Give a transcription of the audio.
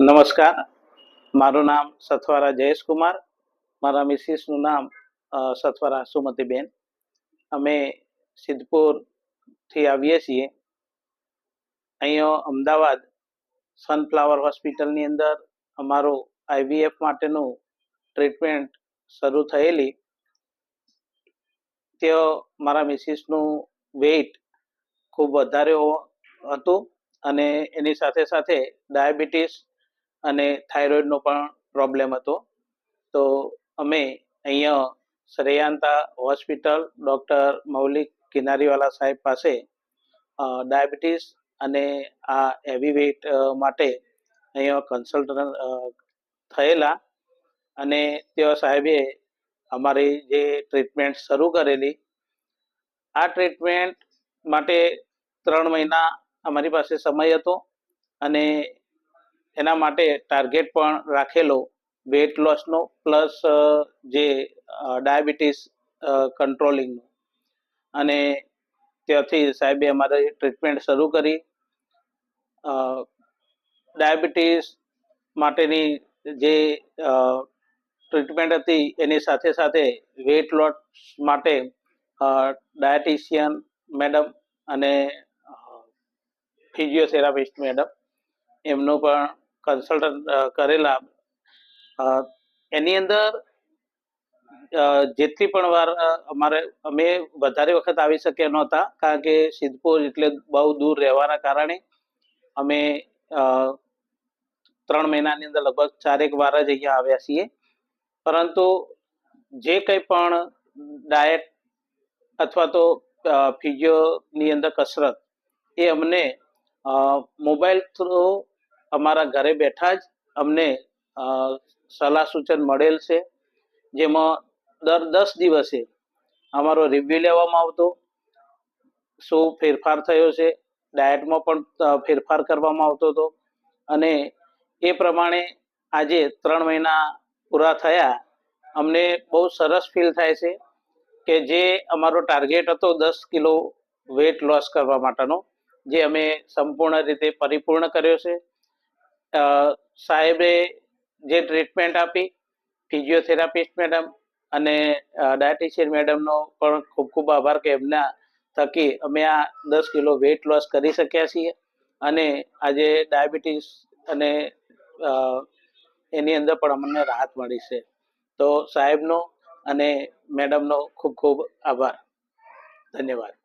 નમસ્કાર, મારું નામ સથવારા જયેશકુમાર, મારા મિસિસનું નામ સથવારા સુમતીબેન. અમે સિદ્ધપુરથી આવીએ છીએ. અહીંયા અમદાવાદ સનફ્લાવર હોસ્પિટલની અંદર અમારું આઈવીએફ માટેનું ટ્રીટમેન્ટ શરૂ થયેલી. ત્યાં મારા મિસિસનું વેઇટ ખૂબ વધારે હતું અને એની સાથે સાથે ડાયાબિટીસ અને થાઇરોઇડનો પણ પ્રોબ્લેમ હતો. તો અમે અહીંયા શ્રેયાંતા હોસ્પિટલ ડૉક્ટર મૌલિક કિનારીવાલા સાહેબ પાસે ડાયાબિટીસ અને આ હેવી વેઇટ માટે અહીંયા કન્સલ્ટન્ટ થયેલા અને તેઓ સાહેબે અમારી જે ટ્રીટમેન્ટ શરૂ કરેલી. આ ટ્રીટમેન્ટ માટે 3 મહિના અમારી પાસે સમય હતો અને એના માટે ટાર્ગેટ પણ રાખેલો વેટ લોસનો પ્લસ જે ડાયાબિટીસ કંટ્રોલિંગનો. અને ત્યાંથી સાહેબે અમારી ટ્રીટમેન્ટ શરૂ કરી. ડાયાબિટીસ માટેની જે ટ્રીટમેન્ટ હતી એની સાથે સાથે વેટ લોસ માટે ડાયટિશિયન મેડમ અને ફિઝિયોથેરાપિસ્ટ મેડમ એમનું પણ કન્સલ્ટન્ટ કરેલા. એની અંદર જેટલી પણ વાર અમે વધારે વખત આવી શક્યા નહોતા, કારણ કે સિદ્ધપુર એટલે બહુ દૂર રહેવાના કારણે અમે 3 મહિનાની અંદર લગભગ 4 વાર જ અહીંયા આવ્યા છીએ. પરંતુ જે કંઈ પણ ડાયટ અથવા તો ફિઝિયોની અંદર કસરત એ અમને મોબાઈલ થ્રુ અમારા ઘરે બેઠા જ અમને સલાહ સૂચન મળેલ છે, જેમાં દર 10 દિવસે અમારો રિવ્યુ લેવામાં આવતો, શું ફેરફાર થયો છે, ડાયટમાં પણ ફેરફાર કરવામાં આવતો હતો. અને એ પ્રમાણે આજે 3 મહિના પૂરા થયા, અમને બહુ સરસ ફીલ થાય છે કે જે અમારો ટાર્ગેટ હતો 10 કિલો વેટ લોસ કરવા માટેનો, જે અમે સંપૂર્ણ રીતે પરિપૂર્ણ કર્યો છે. સાહેબે જે ટ્રીટમેન્ટ આપી, ફિઝિયોથેરાપિસ્ટ મેડમ અને ડાયટિશિયન મેડમનો પણ ખૂબ ખૂબ આભાર કે એમના થકી અમે આ 10 કિલો વેટ લોસ કરી શક્યા છીએ અને આજે ડાયાબિટીસ અને એની અંદર પણ અમને રાહત મળી છે. તો સાહેબનો અને મેડમનો ખૂબ ખૂબ આભાર. ધન્યવાદ.